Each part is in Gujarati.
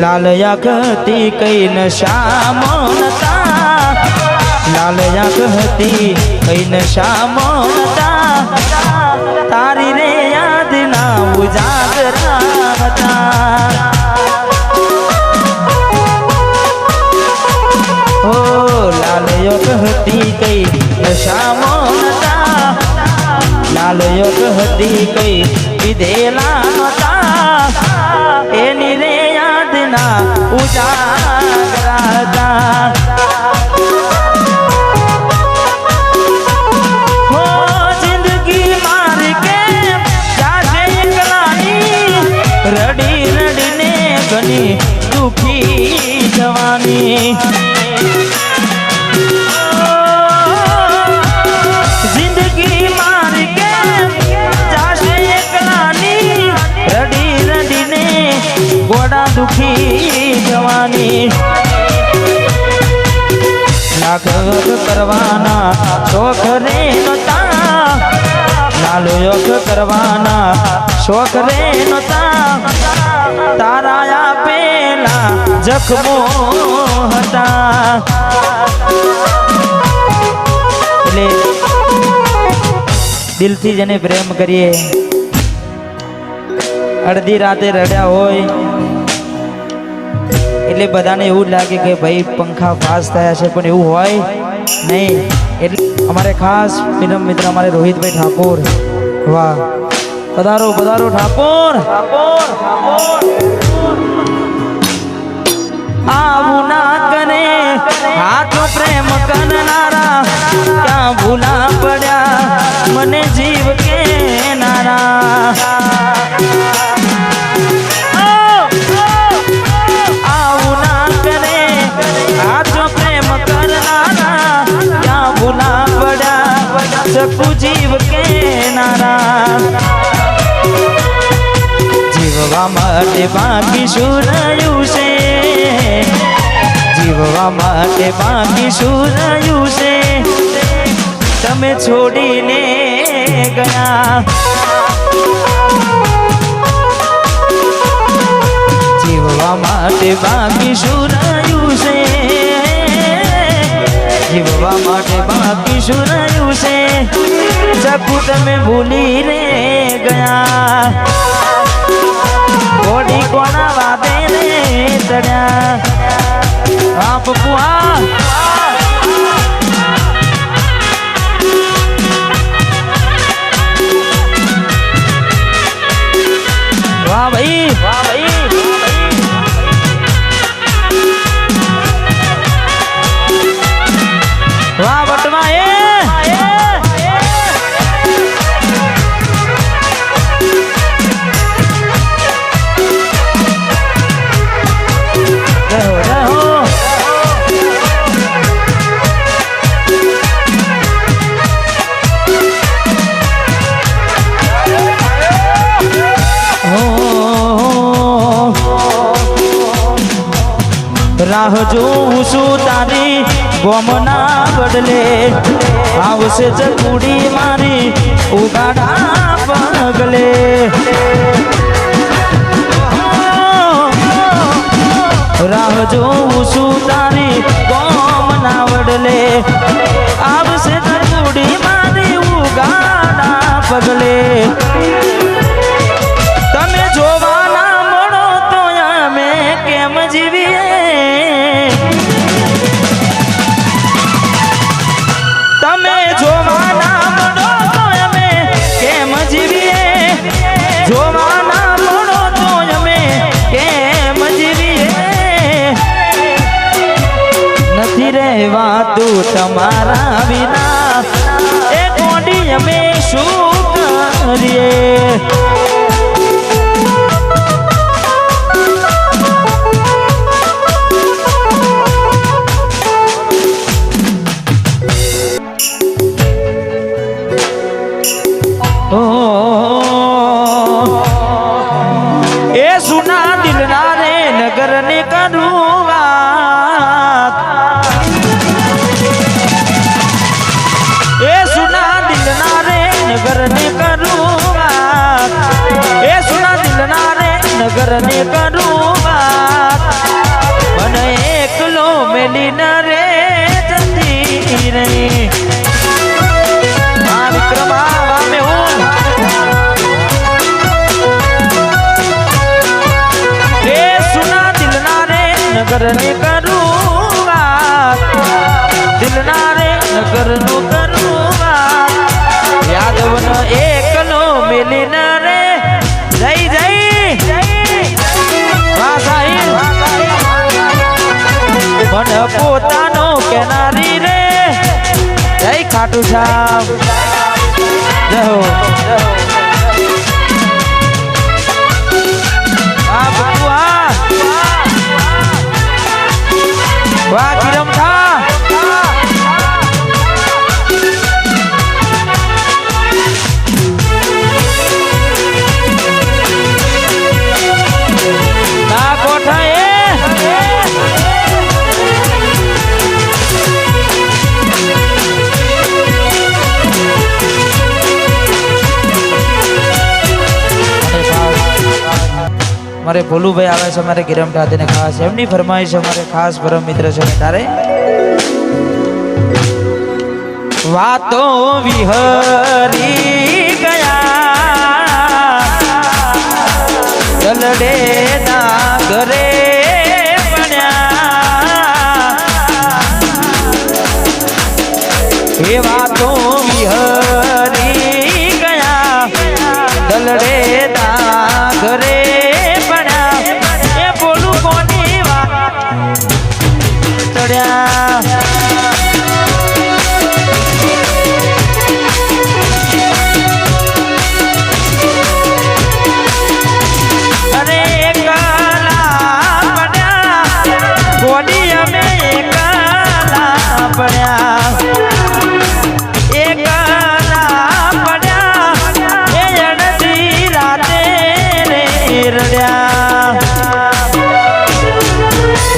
लाल आँखती कई नशा मोनता, लाल आँखती कई नशा मोनता, तारी रे याद ना उजागरा था। ओ लाल आँखती कई नशा मोनता, लाल आँखती कई विधेला नता, एनी रे याद ना उजागरा था। हो जिंदगी मार के जागे एकलाई, रड़ी रड़ी ने घनी दुखी जवानी। जिंदगी मार के जागे एकलानी, रड़ी रड़ी ने गोड़ा दुखी जवानी। लाख करवाना शौक रे नता, लाल योग करवाना शौक रे नता, ताराया पेला जख्मो हता। એટલે દિલથી જેને પ્રેમ કરીએ, અડધી રાતે રડ્યા હોય એટલે બધાને એવું લાગે કે ભાઈ પંખા પાસ થયા છે, પણ એવું હોય નહીં। એટલે અમારે ખાસ ફિલ્મ મિત્ર અમારે રોહિતભાઈ ઠાકોર, વાહ પધારો પધારો ઠાકોર। આવું ના કરે હાથો પ્રેમ કરનારા, ક્યાં ભૂલા પડ્યા મને જીવ કે નારા। આવું ના કરે હાથો પ્રેમ કરનારા, ક્યાં ભૂલા પડ્યા શકું જીવ કે નારા। જીવવા માટે બાકી શું રહ્યું છે, જીવવા માટે બાકી શું રહ્યું છે, તમે છોડીને ગયા। જીવવા માટે બાકી શું રહ્યું છે, જીવવા માટે બાકી શું રહ્યું છે, શકું તમે ભૂલી રે ગયા। ઘોડી કોના વાદે રે ચડ્યા, હા પપ્પુઆ વાહ ભાઈ, વાહ ભાઈ, વાહ બટવા એ રાહ જોઉં છું તારી ગોમના બદલે, આવશે ચકુડી મારી ઉગાડા પગલે। રાહ જોઉં છું તારી ગોમના બદલે, આવશે ચકુડી મારી ઉગાડા પગલે। તમે જોવાના મળો તો અમે કેમ જીવીએ, તમે જોવાના મળો તો અમે કેમ જીવીએ, જોવાના મળો તો અમે કેમ જીવીએ। નથી રહેવાતું તમારા વિના, એ કોડી અમે શું કરીએ। ए सुना दिलना रे नगर ने करूँ बात, ए सुना दिलना रे नगर ने करूँ નગર ને કરું વાત મને એકલો મેલી ન રે જતી રહી વિક્રમ વામે હું રે સુના દિલના રે નગર ને કરું વાત દિલના રે નગર નું કરું વાત યાદવ ન એકલો મેલી ન રે જય જય મન પોતાનો કેનારી રે જય ખાટુ શ્યામ જય હો વાહ કિરમ થા મારે ભોલુભાઈ આવે છે મારે ગિરમ ઠાતીને ખાસ એમની ફરમાઈશ અમારે ખાસ પરમ મિત્ર છે તારે વાતો વિહરી ગયા દલડે ના ઘરે બન્યા એ વાતો વિહરી ગયા દલડે ના ઘરે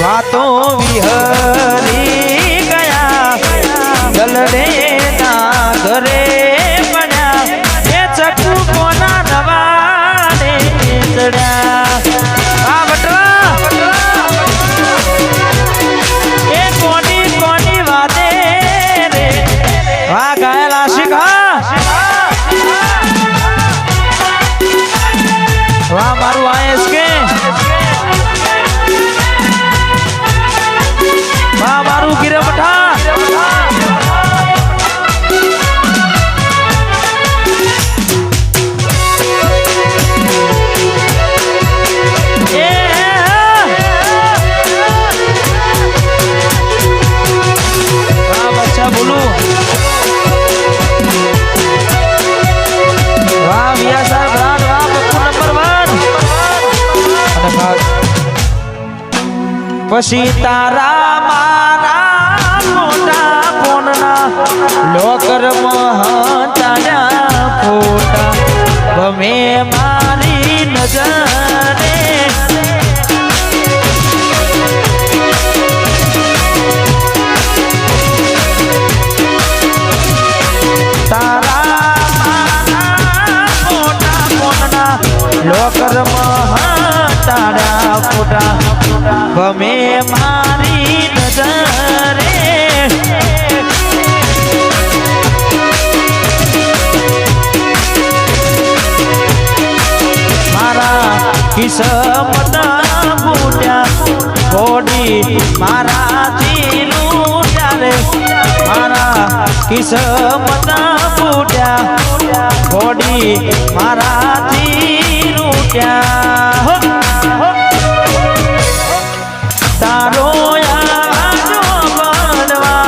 વાતો વિહરી ગયા દલડે ના ઘરે પડ્યા એ ચકુ કોના નવાને ચડ્યા એ કોની કોની વાતે રે વાહ ગાયેલા શીખા વાહ મારું આયસ કે મારું ગિરમઠા બચ્ચા બોલું વાહ વિયા સાહેબ રાત વાહ પપ્પુ નંબર 1 પછી તારા મારા મોટા ફોનના લોકર મહાતાના ફોટા ગમે મારી નજરે તારા મારા મોટા ફોનના લોકર મહાતાના ફોટા ગમે મારી નજરે મારા કિસ્મત ફૂટ્યા ઘોડી મારાથી લૂટ્યા રે મારા કિસ્મત ફૂટ્યા ઘોડી મારાથી લૂટ્યા તારો આજો બનવા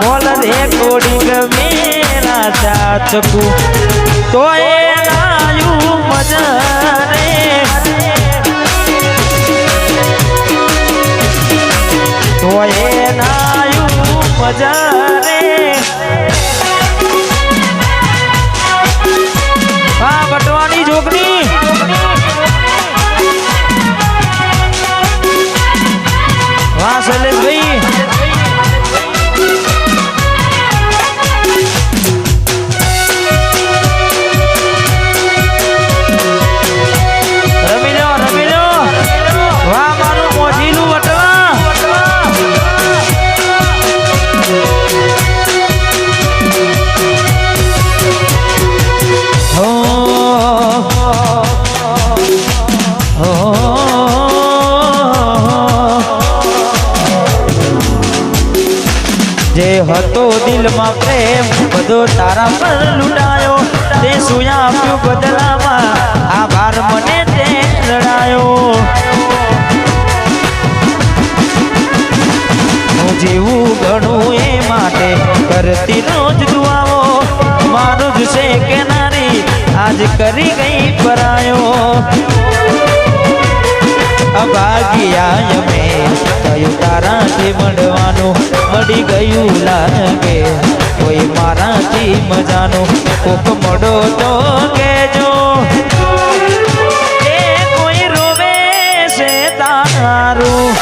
બોલ રે કોડી ગમેરા ચાચકુ તો એ લાયું મજરે તો એ લાયું મજરે આ બટવાની જોગની વાહ શૈલેષભાઈ તારા પર લૂંટાયો તે શું આપ્યું બદલામાં આભાર મને તે રડાયો હું જીવું ઘણું એ માટે કરતી રોજ દુઆઓ મારું જ છે કે નારી આજ કરી ગઈ પરાયો અભાગ્યા અમે કયું તારાથી મળવાનું મળી ગયું લાગે કોઈ મારાથી મજાનું કોક મળો તો કેજો એ કોઈ રોવે છે તારું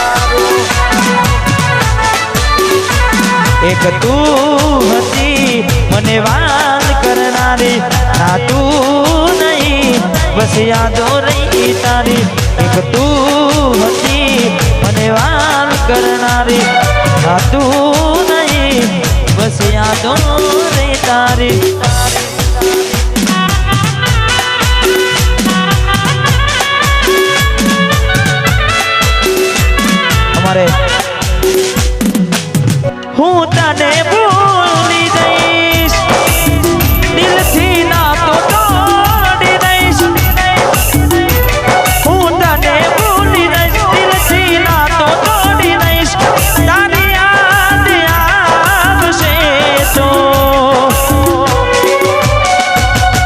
એક તું હતી મને વાત કરનારી ના તું નહીં બસ યાદો રહી તારી એક તું હતી મને વાત કરનારી ના તું નહીં બસ યાદો રહી તારી અમારે હું તને ભૂલી જઈશ દિલથી ના તો તોડી દઈશ હું તને ભૂલી જઈશ દિલથી ના તો તોડી દઈશ તારી યાદ આવશે તો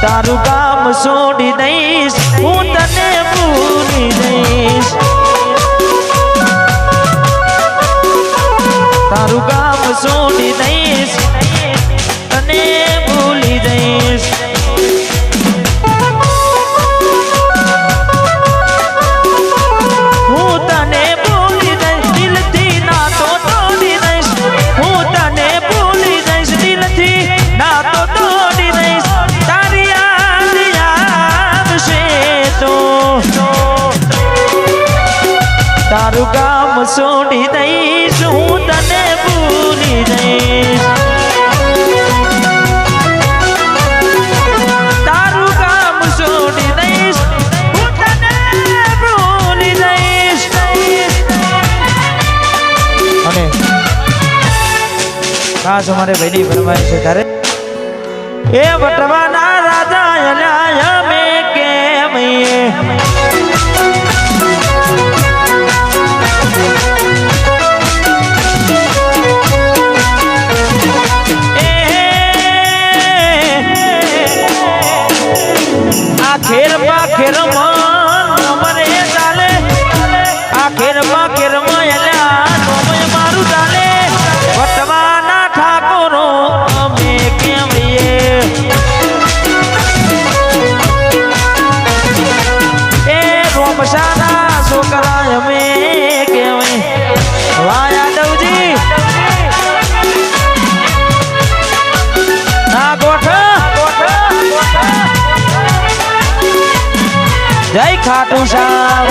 તારું કામ છોડી દઈશ હું તને ભૂલી જઈશ તારું કામ છોડી દઈશ તને ભૂલી જઈશ હું તને ભૂલી જઈશ દિલથી ના તો તોડી દઈશ હું તને ભૂલી જઈશ દિલથી ના તો તોડી દઈશ તારી યાદ આવશે તો તારું કામ છોડી દઈશ હું તને ભૂલી જઈશ તારું કામ છોડી દઈશ હું તને ભૂલી જઈશ અને ખાસ અમારે ભાઈની ફરમાઈશ છે તારે એ વટવાના રાજા અલ્યા અમે કેમ આખેર પાખેર મને ચાલે આખેર પાખેર એલા નોમય મારું ચાલે વટવાના ઠાકોરો અમે કેમ એ રોમશાના છોકરા અમે કેમ વાહ યાદવજી ના ગોઠ जय खाटू श्याम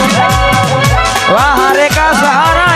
वाह हरे का सहारा